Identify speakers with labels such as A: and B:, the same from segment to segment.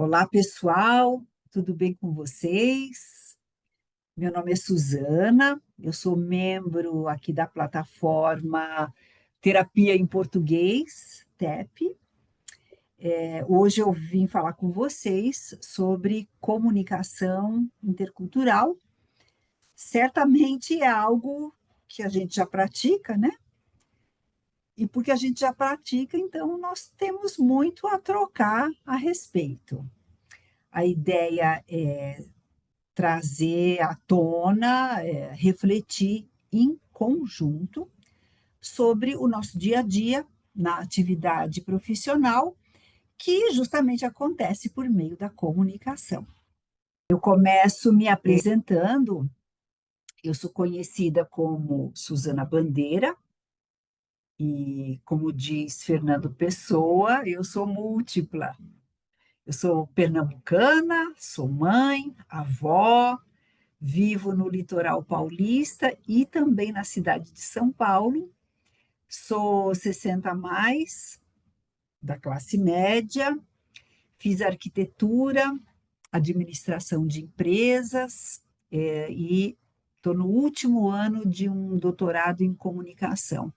A: Olá, pessoal, tudo bem com vocês? Meu nome é Suzana, eu sou membro aqui da plataforma Terapia em Português, TEP. Hoje eu vim falar com vocês sobre comunicação intercultural. Certamente é algo que a gente já pratica, né? E porque a gente já pratica, então nós temos muito a trocar a respeito. A ideia é trazer à tona, refletir em conjunto sobre o nosso dia a dia na atividade profissional, que justamente acontece por meio da comunicação. Eu começo me apresentando, eu sou conhecida como Suzana Bandeira, e como diz Fernando Pessoa, eu sou múltipla. Eu sou pernambucana, sou mãe, avó, vivo no litoral paulista e também na cidade de São Paulo. Sou 60 a mais, da classe média, fiz arquitetura, administração de empresas, e estou no último ano de um doutorado em comunicação.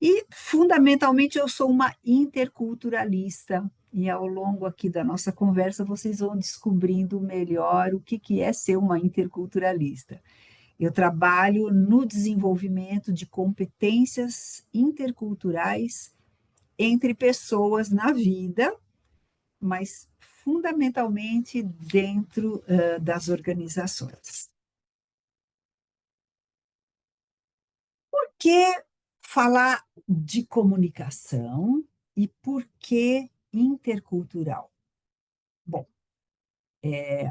A: E, fundamentalmente, eu sou uma interculturalista. E ao longo aqui da nossa conversa, vocês vão descobrindo melhor o que é ser uma interculturalista. Eu trabalho no desenvolvimento de competências interculturais entre pessoas na vida, mas fundamentalmente dentro das organizações. Por que falar de comunicação e por que intercultural? Bom,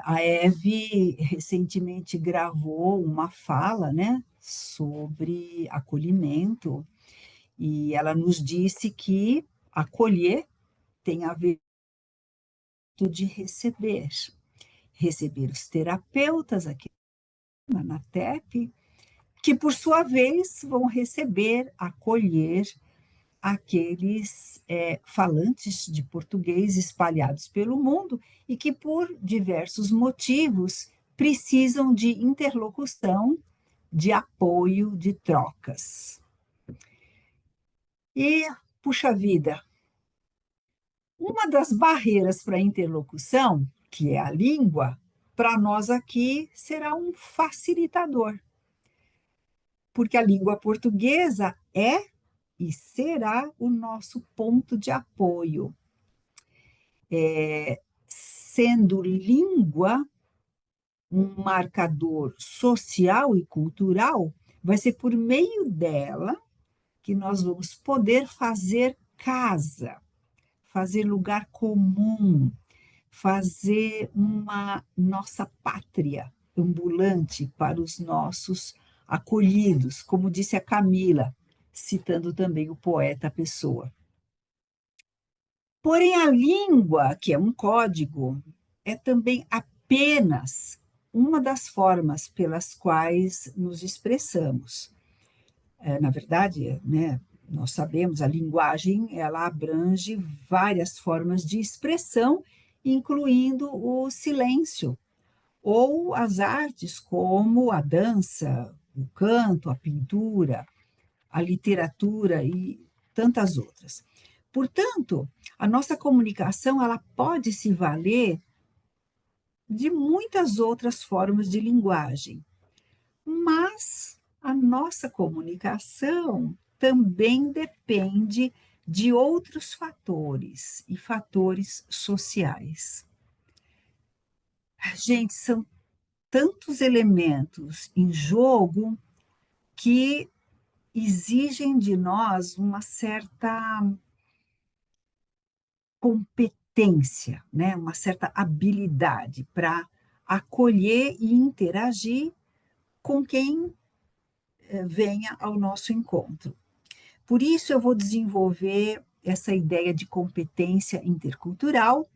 A: a Eve recentemente gravou uma fala, né, sobre acolhimento. E ela nos disse que acolher tem a ver de receber. Receber os terapeutas aqui na TEP, que por sua vez vão receber, acolher aqueles falantes de português espalhados pelo mundo e que por diversos motivos precisam de interlocução, de apoio, de trocas. E, puxa vida, uma das barreiras para a interlocução, que é a língua, para nós aqui será um facilitador, porque a língua portuguesa é e será o nosso ponto de apoio. Sendo língua um marcador social e cultural, vai ser por meio dela que nós vamos poder fazer casa, fazer lugar comum, fazer uma nossa pátria ambulante para os nossos acolhidos, como disse a Camila, citando também o poeta Pessoa. Porém, a língua, que é um código, é também apenas uma das formas pelas quais nos expressamos. Na verdade, né, nós sabemos, a linguagem ela abrange várias formas de expressão, incluindo o silêncio, ou as artes como a dança, o canto, a pintura, a literatura e tantas outras. Portanto, a nossa comunicação ela pode se valer de muitas outras formas de linguagem, mas a nossa comunicação também depende de outros fatores e fatores sociais. Gente, são tantos elementos em jogo que exigem de nós uma certa competência, né? Uma certa habilidade para acolher e interagir com quem venha ao nosso encontro. Por isso, eu vou desenvolver essa ideia de competência intercultural,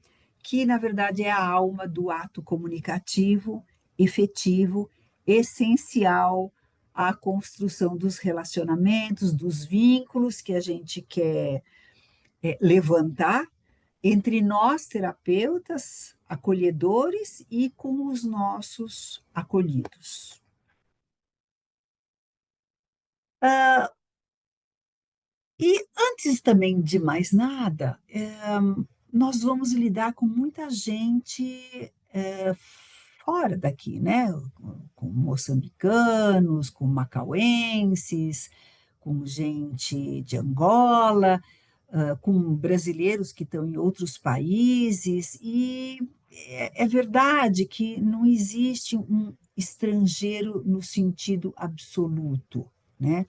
A: que, na verdade, é a alma do ato comunicativo, efetivo, essencial à construção dos relacionamentos, dos vínculos que a gente quer levantar entre nós, terapeutas, acolhedores e com os nossos acolhidos. E antes também de mais nada, nós vamos lidar com muita gente, fora daqui, né, com moçambicanos, com macauenses, com gente de Angola, com brasileiros que estão em outros países, e é verdade que não existe um estrangeiro no sentido absoluto, né.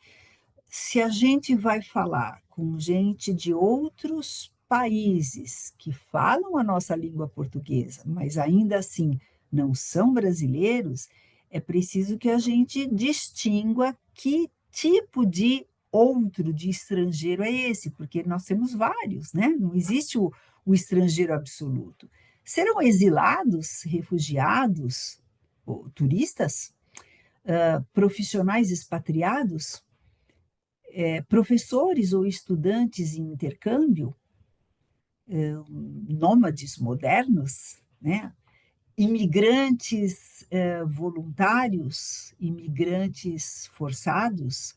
A: Se a gente vai falar com gente de outros países que falam a nossa língua portuguesa, mas ainda assim não são brasileiros, é preciso que a gente distingua que tipo de outro, de estrangeiro é esse, porque nós temos vários, né? Não existe o estrangeiro absoluto. Serão exilados, refugiados, ou turistas, profissionais expatriados? Professores ou estudantes em intercâmbio, nômades modernos, né? Imigrantes voluntários, imigrantes forçados,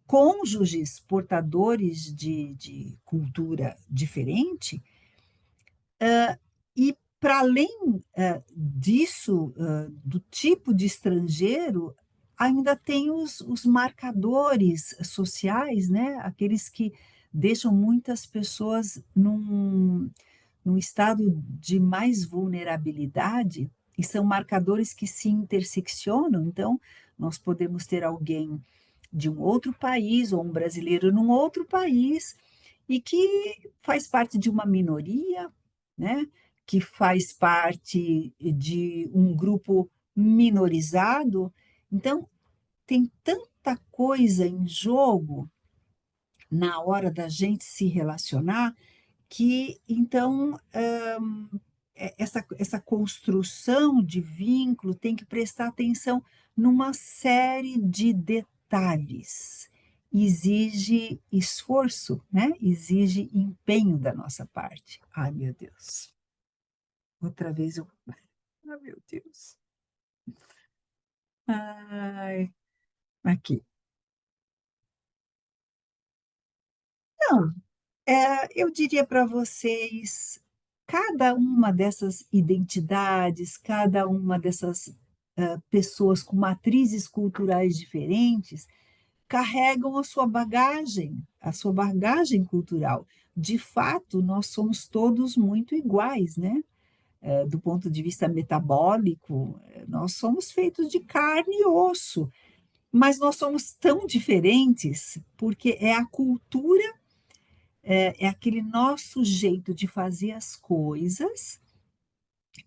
A: cônjuges portadores de cultura diferente, e para além disso, do tipo de estrangeiro, ainda tem os marcadores sociais, né? Aqueles que deixam muitas pessoas num estado de mais vulnerabilidade, e são marcadores que se interseccionam. Então, nós podemos ter alguém de um outro país ou um brasileiro num outro país e que faz parte de uma minoria, né, que faz parte de um grupo minorizado. Então, tem tanta coisa em jogo na hora da gente se relacionar que então, essa construção de vínculo tem que prestar atenção numa série de detalhes. Exige esforço, né, exige empenho da nossa parte. Ai, meu Deus, outra vez eu ai, meu Deus. Ai, aqui. Não, eu diria para vocês, cada uma dessas identidades, cada uma dessas, pessoas com matrizes culturais diferentes, carregam a sua bagagem cultural. De fato, nós somos todos muito iguais, né, do ponto de vista metabólico, nós somos feitos de carne e osso, mas nós somos tão diferentes, porque é a cultura, é aquele nosso jeito de fazer as coisas,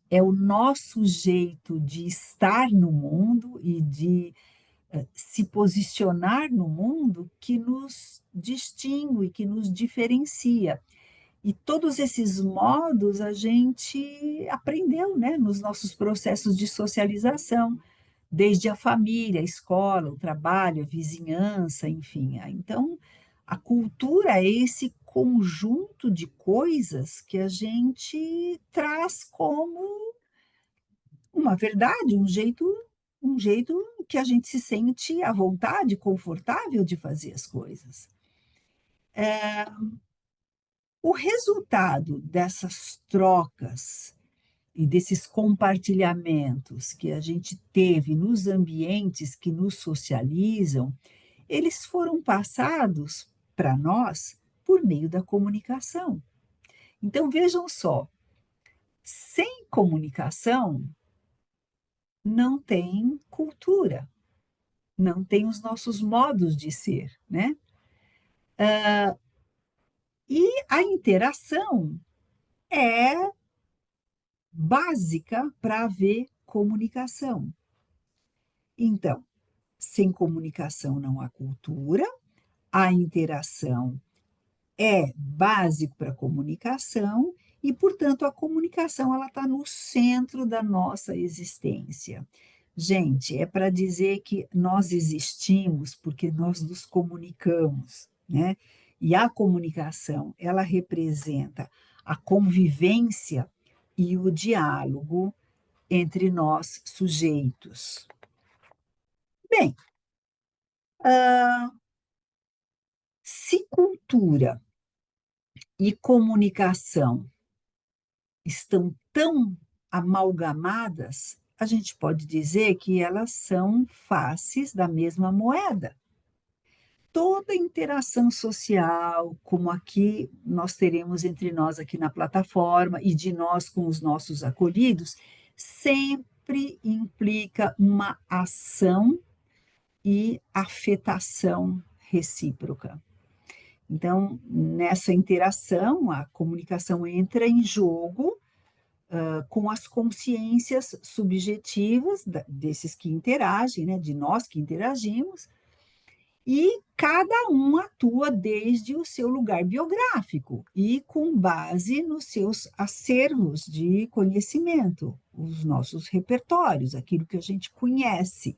A: é o nosso jeito de estar no mundo e de, se posicionar no mundo que nos distingue, que nos diferencia. E todos esses modos a gente aprendeu, né, nos nossos processos de socialização, desde a família, a escola, o trabalho, a vizinhança, enfim. Então, a cultura é esse conjunto de coisas que a gente traz como uma verdade, um jeito que a gente se sente à vontade, confortável de fazer as coisas. O resultado dessas trocas e desses compartilhamentos que a gente teve nos ambientes que nos socializam, eles foram passados para nós por meio da comunicação. Então vejam só, sem comunicação não tem cultura, não tem os nossos modos de ser, né. E a interação é básica para haver comunicação. Então, sem comunicação não há cultura, a interação é básico para a comunicação e, portanto, a comunicação ela está no centro da nossa existência. Gente, é para dizer que nós existimos porque nós nos comunicamos, né? E a comunicação, ela representa a convivência e o diálogo entre nós sujeitos. Bem, se cultura e comunicação estão tão amalgamadas, a gente pode dizer que elas são faces da mesma moeda. Toda interação social, como aqui nós teremos entre nós aqui na plataforma e de nós com os nossos acolhidos, sempre implica uma ação e afetação recíproca. Então, nessa interação, a comunicação entra em jogo, com as consciências subjetivas desses que interagem, né, de nós que interagimos, e cada um atua desde o seu lugar biográfico e com base nos seus acervos de conhecimento, os nossos repertórios, aquilo que a gente conhece.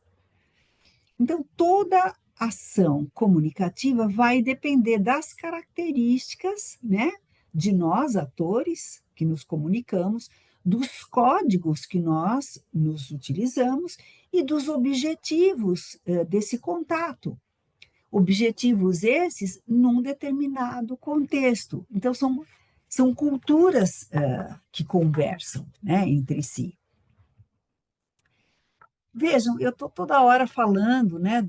A: Então, toda ação comunicativa vai depender das características, né, de nós, atores, que nos comunicamos, dos códigos que nós nos utilizamos e dos objetivos desse contato. Objetivos esses num determinado contexto. Então, são culturas que conversam, né, entre si. Vejam, eu estou toda hora falando, né,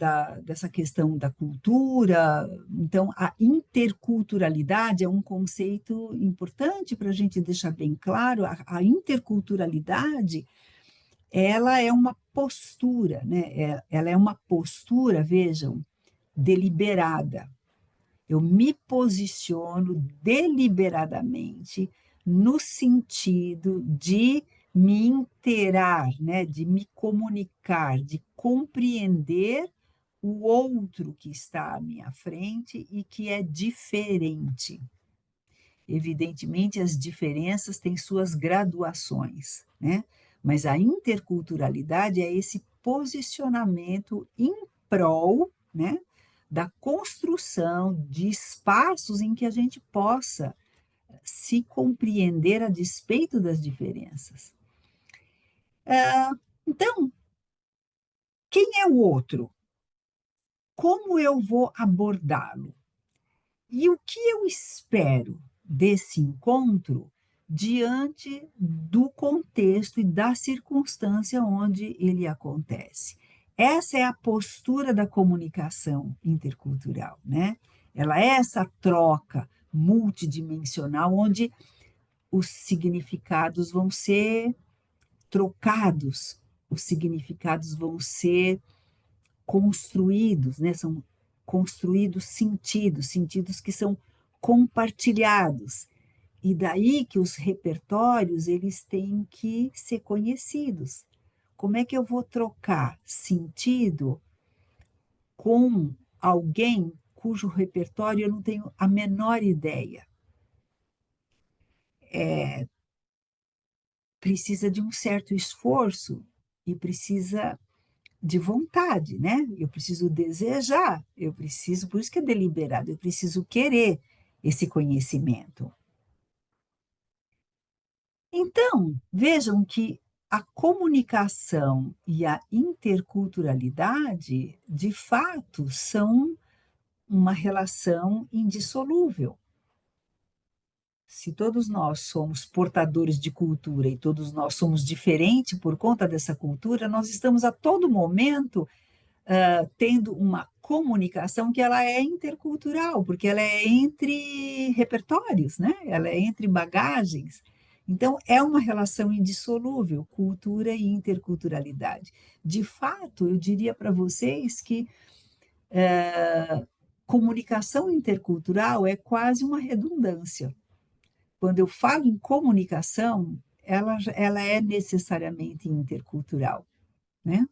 A: dessa questão da cultura, então a interculturalidade é um conceito importante para a gente deixar bem claro, a interculturalidade, ela é uma postura, né, ela é uma postura, vejam, deliberada. Eu me posiciono deliberadamente no sentido de me interar, né, de me comunicar, de compreender o outro que está à minha frente e que é diferente. Evidentemente, as diferenças têm suas graduações, né? Mas a interculturalidade é esse posicionamento em prol, né, da construção de espaços em que a gente possa se compreender a despeito das diferenças. Então, quem é o outro? Como eu vou abordá-lo? E o que eu espero desse encontro diante do contexto e da circunstância onde ele acontece? Essa é a postura da comunicação intercultural, né? Ela é essa troca multidimensional onde os significados vão ser trocados, os significados vão ser construídos, né? São construídos sentidos, sentidos que são compartilhados. E daí que os repertórios eles têm que ser conhecidos. Como é que eu vou trocar sentido com alguém cujo repertório eu não tenho a menor ideia? Precisa de um certo esforço e precisa de vontade, né? Eu preciso desejar, eu preciso, por isso que é deliberado, eu preciso querer esse conhecimento. Então, vejam que a comunicação e a interculturalidade, de fato, são uma relação indissolúvel. Se todos nós somos portadores de cultura e todos nós somos diferentes por conta dessa cultura, nós estamos a todo momento tendo uma comunicação que ela é intercultural, porque ela é entre repertórios, né? Ela é entre bagagens. Então, é uma relação indissolúvel, cultura e interculturalidade. De fato, eu diria para vocês que comunicação intercultural é quase uma redundância. Quando eu falo em comunicação, ela é necessariamente intercultural, né?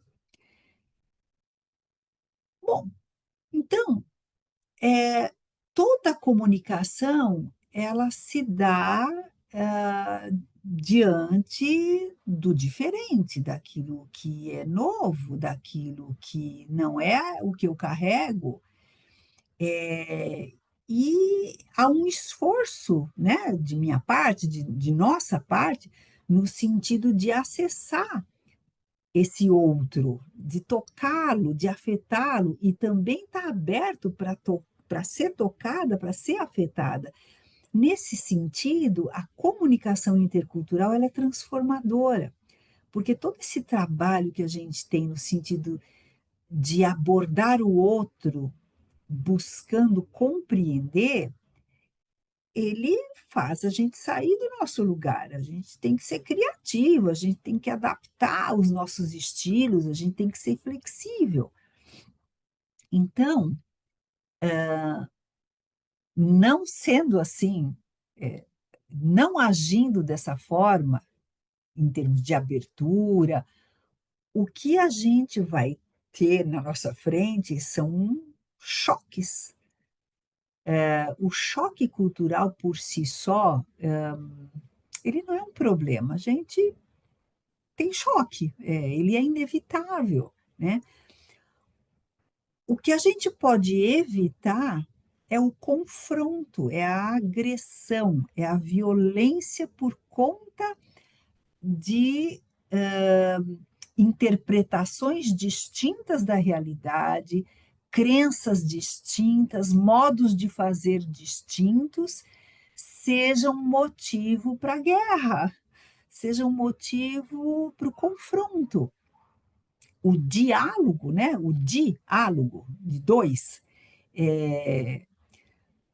A: Bom, então, toda comunicação, ela se dá, diante do diferente, daquilo que é novo, daquilo que não é o que eu carrego, E há um esforço, né, de minha parte, de nossa parte, no sentido de acessar esse outro, de tocá-lo, de afetá-lo e também estar aberto para ser tocada, para ser afetada. Nesse sentido, a comunicação intercultural ela é transformadora, porque todo esse trabalho que a gente tem no sentido de abordar o outro, buscando compreender, ele faz a gente sair do nosso lugar. A gente tem que ser criativo, a gente tem que adaptar os nossos estilos, a gente tem que ser flexível. Então, não sendo assim, eh, não agindo dessa forma, em termos de abertura, o que a gente vai ter na nossa frente são choques. O choque cultural por si só, ele não é um problema, a gente tem choque, ele é inevitável, né. O que a gente pode evitar é o confronto, é a agressão, é a violência por conta de, interpretações distintas da realidade, crenças distintas, modos de fazer distintos, sejam motivo para a guerra, sejam motivo para o confronto. O diálogo, né, o diálogo de 2,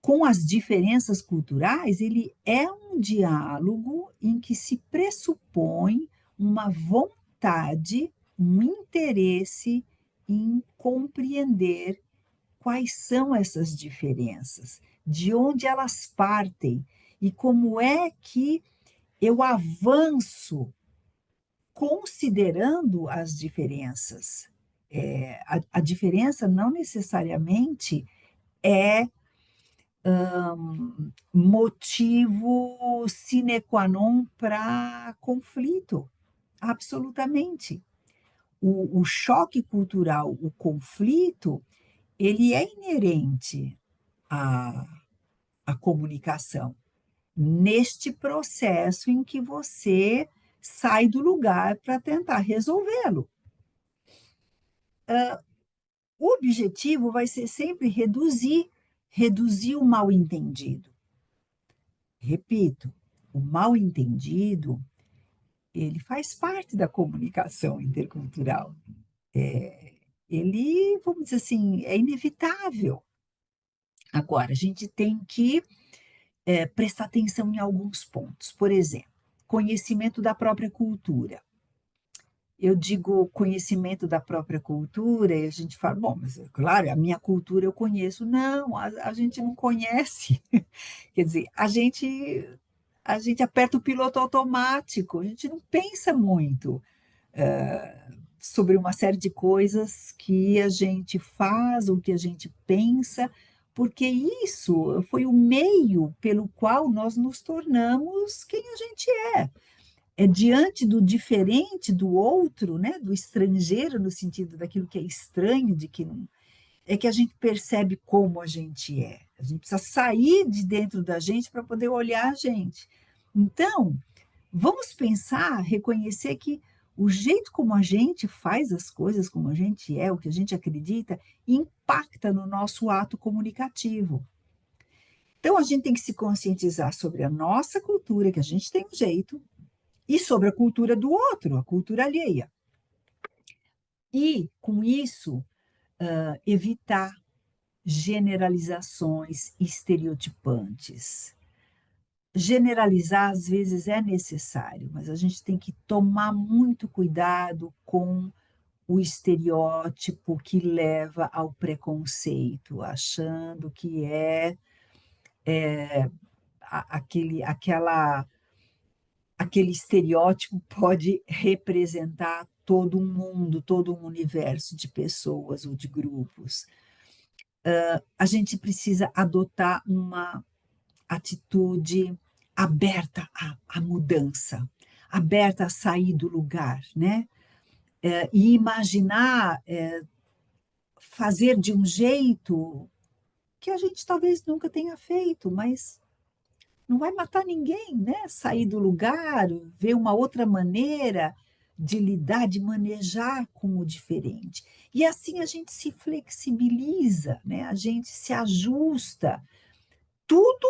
A: com as diferenças culturais, ele é um diálogo em que se pressupõe uma vontade, um interesse em compreender quais são essas diferenças, de onde elas partem e como é que eu avanço considerando as diferenças. A diferença não necessariamente é motivo sine qua non para conflito, absolutamente. O choque cultural, o conflito, ele é inerente à à comunicação, neste processo em que você sai do lugar para tentar resolvê-lo. O objetivo vai ser sempre reduzir o mal-entendido. Repito, o mal-entendido, ele faz parte da comunicação intercultural. Ele, vamos dizer assim, é inevitável. Agora, a gente tem que, prestar atenção em alguns pontos. Por exemplo, conhecimento da própria cultura. Eu digo conhecimento da própria cultura e a gente fala: "Bom, mas é claro, a minha cultura eu conheço". Não, a gente não conhece. Quer dizer, a gente aperta o piloto automático, a gente não pensa muito, sobre uma série de coisas que a gente faz ou que a gente pensa, porque isso foi o meio pelo qual nós nos tornamos quem a gente é. É diante do diferente do outro, né, do estrangeiro, no sentido daquilo que é estranho, de que não é que a gente percebe como a gente é. A gente precisa sair de dentro da gente para poder olhar a gente. Então, vamos pensar, reconhecer que o jeito como a gente faz as coisas, como a gente é, o que a gente acredita, impacta no nosso ato comunicativo. Então, a gente tem que se conscientizar sobre a nossa cultura, que a gente tem um jeito, e sobre a cultura do outro, a cultura alheia. E, com isso, evitar generalizações estereotipantes. Generalizar, às vezes, é necessário, mas a gente tem que tomar muito cuidado com o estereótipo que leva ao preconceito, achando que aquele estereótipo pode representar todo um mundo, todo um universo de pessoas ou de grupos. A gente precisa adotar uma atitude aberta à mudança, aberta a sair do lugar, né. E imaginar, fazer de um jeito que a gente talvez nunca tenha feito, mas não vai matar ninguém, né, sair do lugar, ver uma outra maneira de lidar, de manejar com o diferente. E assim a gente se flexibiliza, né, a gente se ajusta, tudo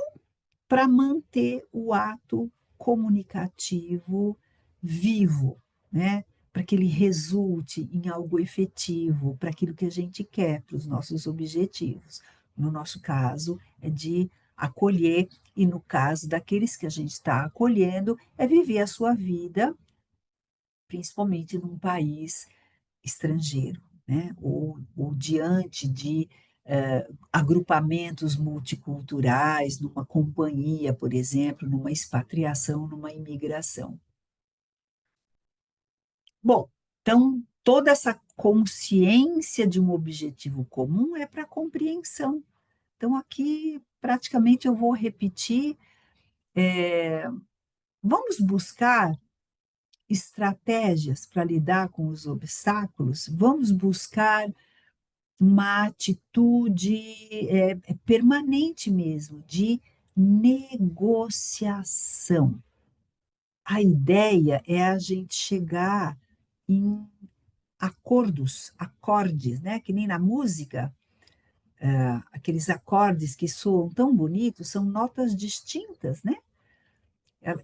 A: para manter o ato comunicativo vivo, né, para que ele resulte em algo efetivo, para aquilo que a gente quer, para os nossos objetivos. No nosso caso, é de acolher, e no caso daqueles que a gente está acolhendo, é viver a sua vida, principalmente num país estrangeiro, né, ou diante de, agrupamentos multiculturais, numa companhia, por exemplo, numa expatriação, numa imigração. Bom, então toda essa consciência de um objetivo comum é para compreensão. Então aqui praticamente eu vou repetir, vamos buscar estratégias para lidar com os obstáculos, vamos buscar uma atitude, permanente mesmo, de negociação. A ideia é a gente chegar em acordes, né, que nem na música, aqueles acordes que soam tão bonitos, são notas distintas, né,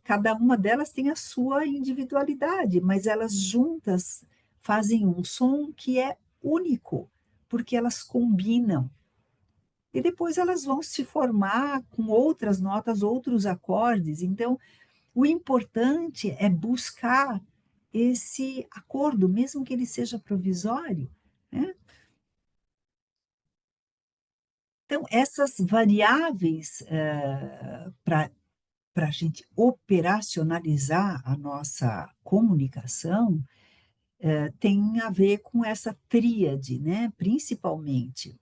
A: cada uma delas tem a sua individualidade, mas elas juntas fazem um som que é único, porque elas combinam. E depois elas vão se formar com outras notas, outros acordes. Então, o importante é buscar esse acordo, mesmo que ele seja provisório, né. Então, essas variáveis, para a gente operacionalizar a nossa comunicação, tem a ver com essa tríade, né, principalmente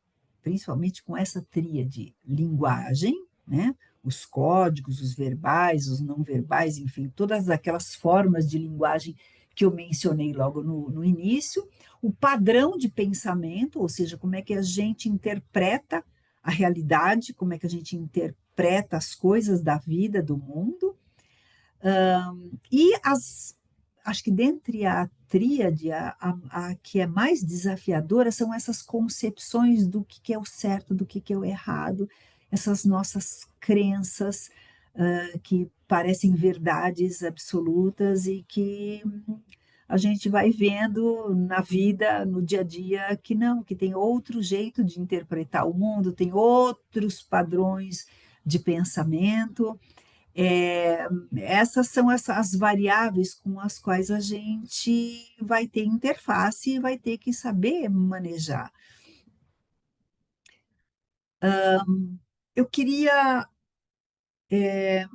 A: com essa tríade: linguagem, né, os códigos, os verbais, os não verbais, enfim, todas aquelas formas de linguagem que eu mencionei logo no início, o padrão de pensamento, ou seja, como é que a gente interpreta a realidade, como é que a gente interpreta as coisas da vida, do mundo, e acho que dentre a tríade, a que é mais desafiadora são essas concepções do que é o certo, do que é o errado, essas nossas crenças, que parecem verdades absolutas e que a gente vai vendo na vida, no dia a dia, que não, que tem outro jeito de interpretar o mundo, tem outros padrões de pensamento. Essas são as variáveis com as quais a gente vai ter interface e vai ter que saber manejar. Eu queria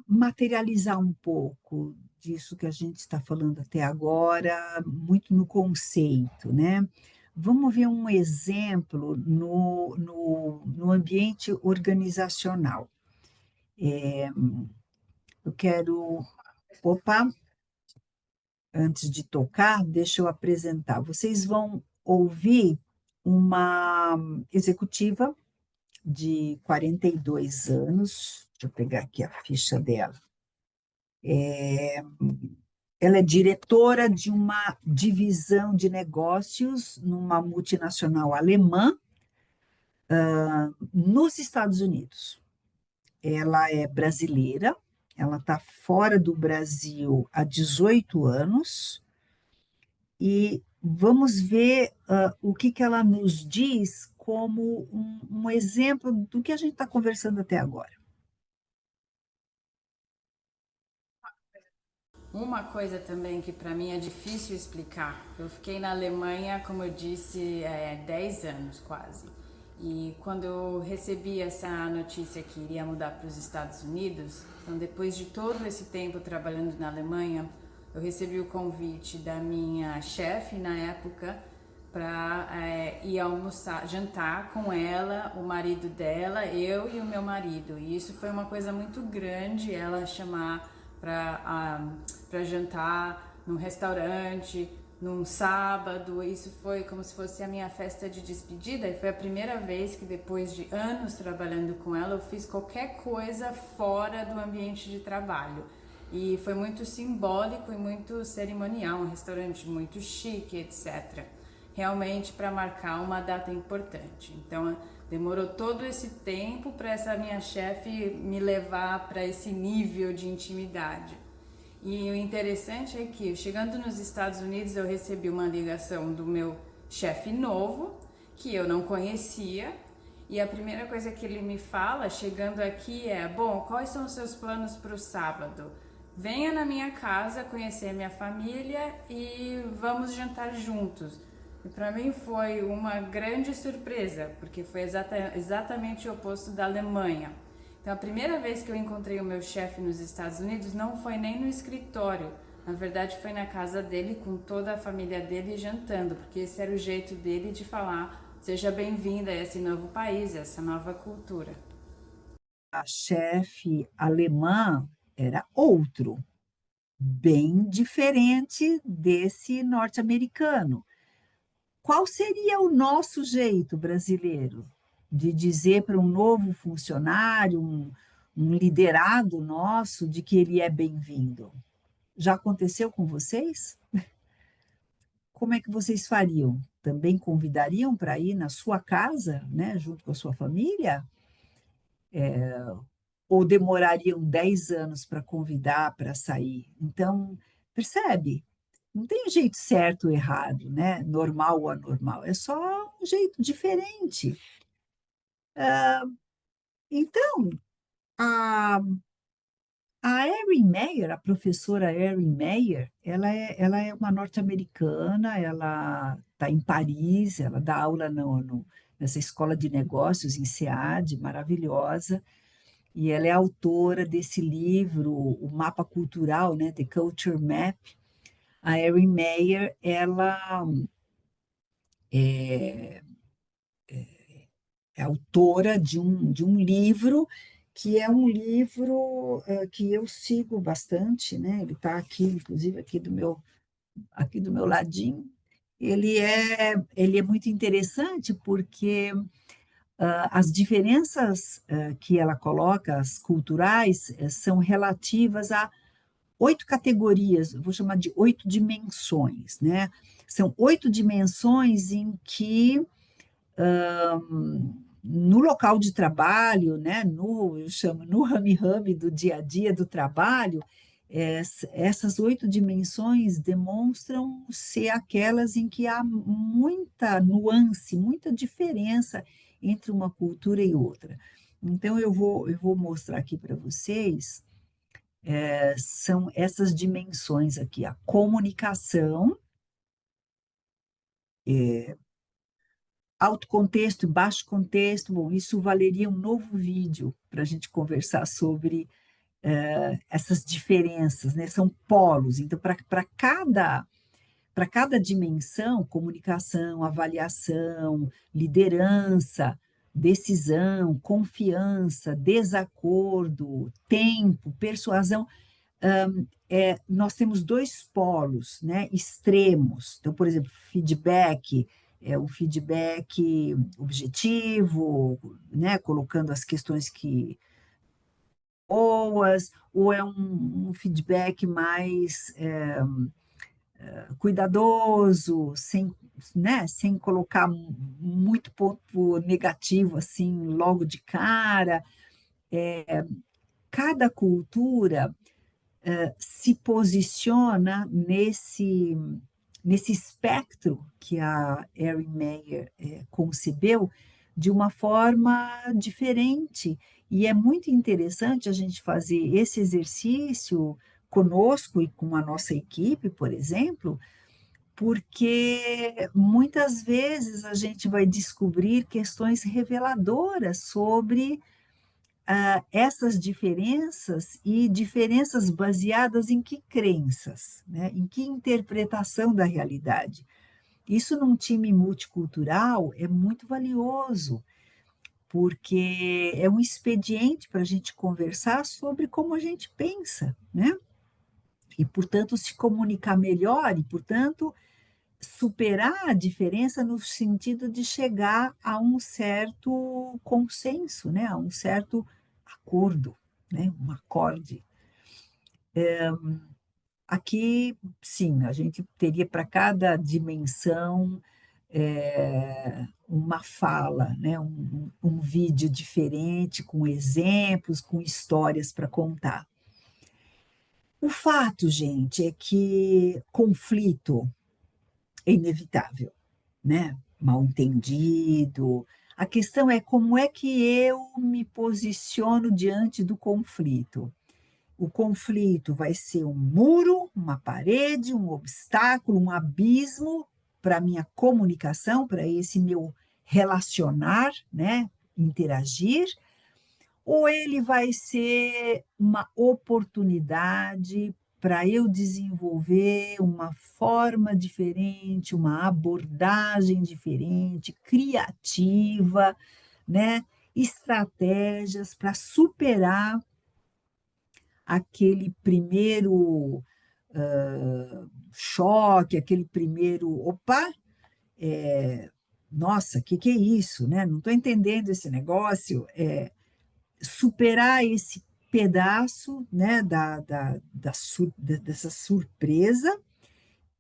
A: materializar um pouco disso que a gente está falando até agora, muito no conceito, né. Vamos ver um exemplo no ambiente organizacional. Eu quero opa! Antes de tocar, deixa eu apresentar. Vocês vão ouvir uma executiva de 42 anos, deixa eu pegar aqui a ficha dela. Ela é diretora de uma divisão de negócios numa multinacional alemã, nos Estados Unidos. Ela é brasileira, ela está fora do Brasil há 18 anos. E vamos ver, o que que ela nos diz como um exemplo do que a gente está conversando até agora.
B: Uma coisa também que para mim é difícil explicar. Eu fiquei na Alemanha, como eu disse, 10 anos quase. E quando eu recebi essa notícia que iria mudar para os Estados Unidos, então depois de todo esse tempo trabalhando na Alemanha, eu recebi o convite da minha chefe na época para ir almoçar, jantar com ela, o marido dela, eu e o meu marido. E isso foi uma coisa muito grande, ela chamar para jantar num restaurante num sábado. Isso foi como se fosse a minha festa de despedida, e foi a primeira vez que, depois de anos trabalhando com ela, eu fiz qualquer coisa fora do ambiente de trabalho. E foi muito simbólico e muito cerimonial, um restaurante muito chique, etc. Realmente para marcar uma data importante. Então demorou todo esse tempo para essa minha chefe me levar para esse nível de intimidade. E o interessante é que, chegando nos Estados Unidos, eu recebi uma ligação do meu chefe novo, que eu não conhecia, e a primeira coisa que ele me fala, chegando aqui, é: bom, quais são os seus planos para o sábado? Venha na minha casa conhecer minha família e vamos jantar juntos. E para mim foi uma grande surpresa, porque foi exatamente o oposto da Alemanha. Então, a primeira vez que eu encontrei o meu chefe nos Estados Unidos não foi nem no escritório. Na verdade, foi na casa dele, com toda a família dele, jantando, porque esse era o jeito dele de falar: seja bem-vinda a esse novo país, a essa nova cultura.
A: A chefe alemã era outro, bem diferente desse norte-americano. Qual seria o nosso jeito brasileiro de dizer para um novo funcionário, um liderado nosso, de que ele é bem-vindo? Já aconteceu com vocês? Como é que vocês fariam? Também convidariam para ir na sua casa, né, junto com a sua família? Ou demorariam 10 anos para convidar para sair? Então, percebe? Não tem um jeito certo ou errado, né? Normal ou anormal. É só um jeito diferente. Então, a, a Erin Meyer, a professora Erin Meyer, ela é uma norte-americana, ela está em Paris, ela dá aula nessa escola de negócios em SEAD, maravilhosa, e ela é autora desse livro, o Mapa Cultural, né, The Culture Map. A Erin Meyer, ela é autora de um livro que é um livro que eu sigo bastante, né? Ele está aqui, inclusive aqui do meu ladinho. Ele é muito interessante porque as diferenças que ela coloca, as culturais, são relativas a 8 categorias, eu vou chamar de 8 dimensões, né? São 8 dimensões em que no local de trabalho, né, eu chamo no rame-rame do dia a dia do trabalho, essas 8 dimensões demonstram ser aquelas em que há muita nuance, muita diferença entre uma cultura e outra. Então, eu vou mostrar aqui para vocês, são essas dimensões aqui: a comunicação, alto contexto e baixo contexto. Bom, isso valeria um novo vídeo para a gente conversar sobre essas diferenças, né? São polos. Então, para cada dimensão, comunicação, avaliação, liderança, decisão, confiança, desacordo, tempo, persuasão, nós temos dois polos, né, extremos. Então, por exemplo, feedback é o feedback objetivo, né, colocando as questões que boas, ou é um feedback mais cuidadoso, sem colocar muito ponto negativo assim logo de cara. Cada cultura se posiciona nesse espectro que a Erin Meyer concebeu de uma forma diferente. E é muito interessante a gente fazer esse exercício conosco e com a nossa equipe, por exemplo, porque muitas vezes a gente vai descobrir questões reveladoras sobre essas diferenças, e diferenças baseadas em que crenças, né? Em que interpretação da realidade. Isso num time multicultural é muito valioso, porque é um expediente para a gente conversar sobre como a gente pensa, né? E, portanto, se comunicar melhor e, portanto, superar a diferença no sentido de chegar a um certo consenso, né, a um certo acordo, né, um acorde. Aqui, sim, a gente teria para cada dimensão, uma fala, né, um vídeo diferente, com exemplos, com histórias para contar. O fato, gente, é que conflito é inevitável, né, mal-entendido. A questão é como é que eu me posiciono diante do conflito. O conflito vai ser um muro, uma parede, um obstáculo, um abismo para a minha comunicação, para esse meu relacionar, né, interagir, ou ele vai ser uma oportunidade para eu desenvolver uma forma diferente, uma abordagem diferente, criativa, né, estratégias para superar aquele primeiro, choque, aquele primeiro: "Opa, nossa, que é isso, né, não estou entendendo esse negócio", superar esse pedaço, né, dessa surpresa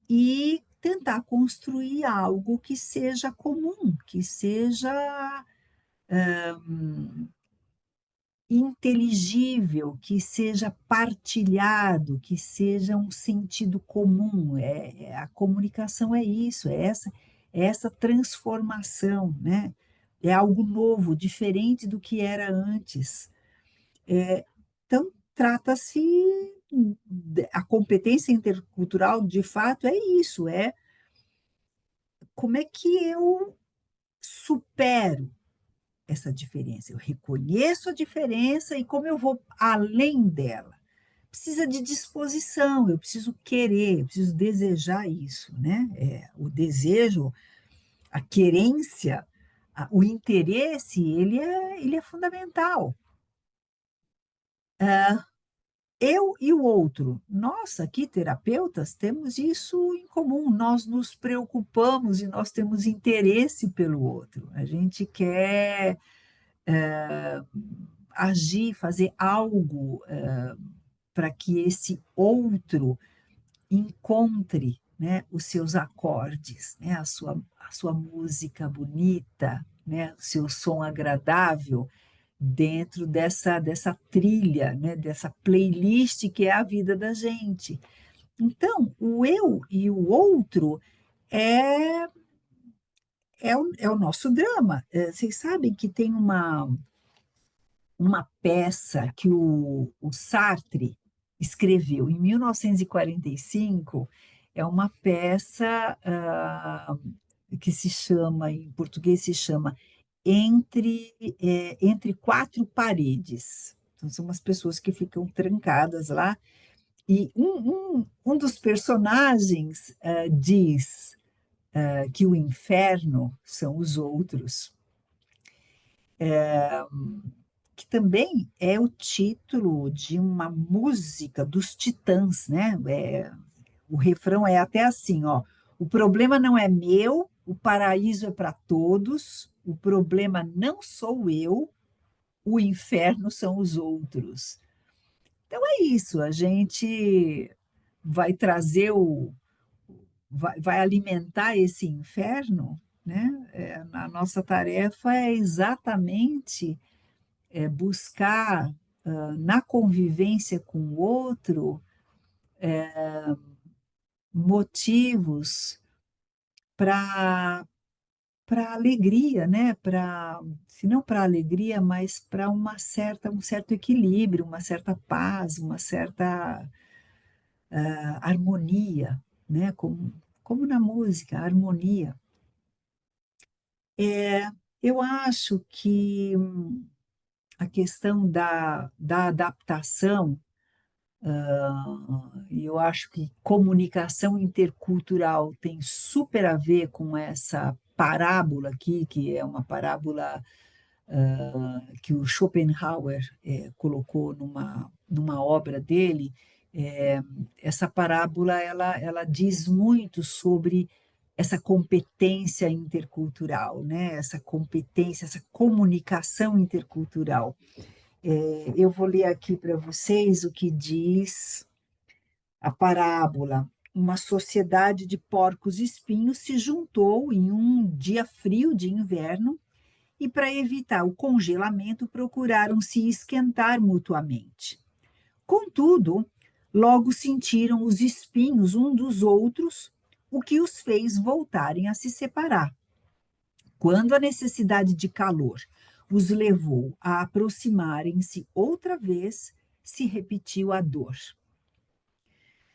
A: e tentar construir algo que seja comum, que seja inteligível, que seja partilhado, que seja um sentido comum. A comunicação é isso, é essa transformação, né. É algo novo, diferente do que era antes. Então trata-se a competência intercultural, de fato, é isso, é como é que eu supero essa diferença. Eu reconheço a diferença e como eu vou além dela. Precisa de disposição, eu preciso querer, eu preciso desejar isso, né. O desejo, a querência, o interesse, ele é fundamental. Eu e o outro, nós aqui terapeutas temos isso em comum, nós nos preocupamos e nós temos interesse pelo outro. A gente quer, agir, fazer algo, para que esse outro encontre, né, os seus acordes, né, a sua música bonita, né, o seu som agradável dentro dessa trilha, né, dessa playlist que é a vida da gente. Então, o eu e o outro é é o nosso drama. Vocês sabem que tem uma peça que o Sartre escreveu em 1945, é uma peça, que se chama, em português se chama Entre Quatro Paredes. Então são umas pessoas que ficam trancadas lá, e um dos personagens, diz, que o inferno são os outros. Que também é o título de uma música dos Titãs, né, o refrão é até assim, ó: "O problema não é meu, o paraíso é para todos, o problema não sou eu, o inferno são os outros". Então é isso, a gente vai trazer vai alimentar esse inferno, né, a nossa tarefa é exatamente buscar, na convivência com o outro, motivos para alegria, né, para se não para alegria, mas para um certo equilíbrio, uma certa paz, uma certa, harmonia, né, como na música, a harmonia. Eu acho que a questão da adaptação. E eu acho que comunicação intercultural tem super a ver com essa parábola aqui, que é uma parábola, que o Schopenhauer, colocou numa obra dele. Essa parábola ela diz muito sobre essa competência intercultural, né? Essa competência, essa comunicação intercultural. Eu vou ler aqui para vocês o que diz a parábola. Uma sociedade de porcos-espinhos se juntou em um dia frio de inverno e, para evitar o congelamento, procuraram se esquentar mutuamente. Contudo, logo sentiram os espinhos um dos outros, o que os fez voltarem a se separar. Quando a necessidade de calor os levou a aproximarem-se outra vez, se repetiu a dor.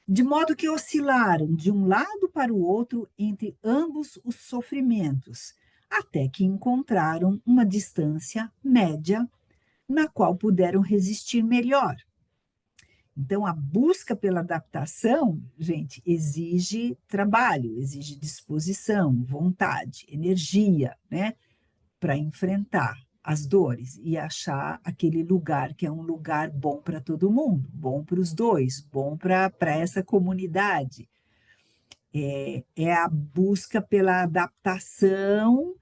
A: De modo que oscilaram de um lado para o outro entre ambos os sofrimentos, até que encontraram uma distância média na qual puderam resistir melhor. Então, a busca pela adaptação, gente, exige trabalho, exige disposição, vontade, energia, né, para enfrentar as dores e achar aquele lugar que é um lugar bom para todo mundo, bom para os dois, bom para essa comunidade. É a busca pela adaptação,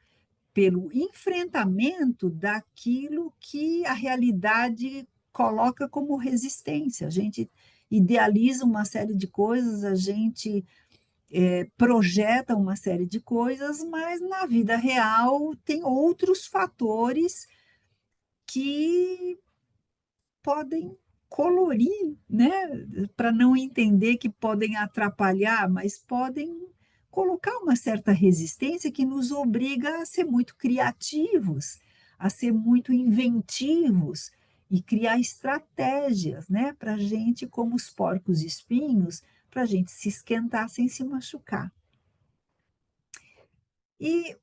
A: pelo enfrentamento daquilo que a realidade coloca como resistência. A gente idealiza uma série de coisas, a gente projeta uma série de coisas, mas na vida real tem outros fatores que podem colorir, né? Para não entender que podem atrapalhar, mas podem colocar uma certa resistência que nos obriga a ser muito criativos, a ser muito inventivos e criar estratégias, né? Para a gente, como os porcos espinhos, para a gente se esquentar sem se machucar. E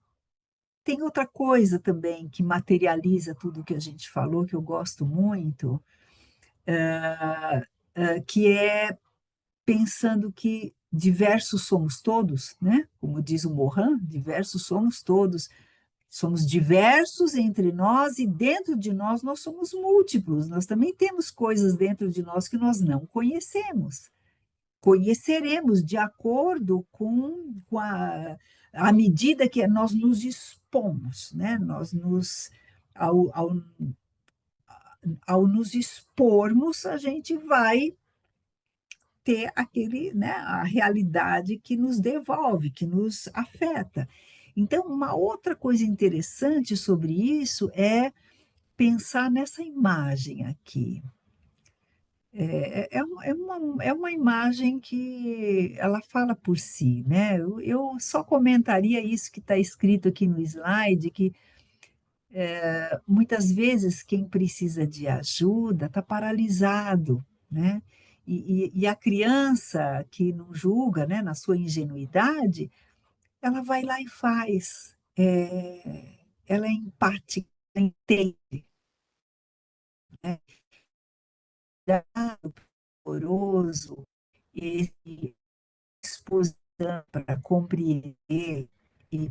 A: tem outra coisa também que materializa tudo que a gente falou, que eu gosto muito, que é pensando que diversos somos todos, né? Como diz o Morin, diversos somos todos. Somos diversos entre nós e dentro de nós nós somos múltiplos. Nós também temos coisas dentro de nós que nós não conhecemos. Conheceremos de acordo com a medida que nós nos expomos, né? Ao nos expormos, a gente vai ter aquele, né, a realidade que nos devolve, que nos afeta. Então, uma outra coisa interessante sobre isso é pensar nessa imagem aqui. É uma imagem que ela fala por si, né? Eu só comentaria isso que está escrito aqui no slide, que muitas vezes quem precisa de ajuda está paralisado, né? E a criança que não julga, né, na sua ingenuidade, ela vai lá e faz. Ela é empática, ela entende, né? Cuidado amoroso, esse disposição para compreender e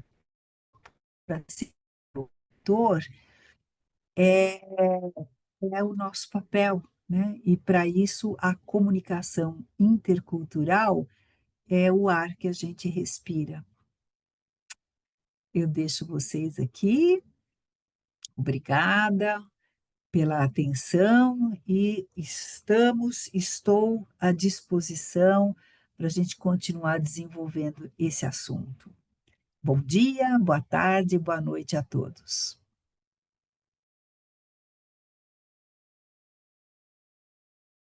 A: para ser doutor é o nosso papel, né? E para isso a comunicação intercultural é o ar que a gente respira. Eu deixo vocês aqui. Obrigada pela atenção e estou à disposição para a gente continuar desenvolvendo esse assunto. Bom dia, boa tarde, boa noite a todos.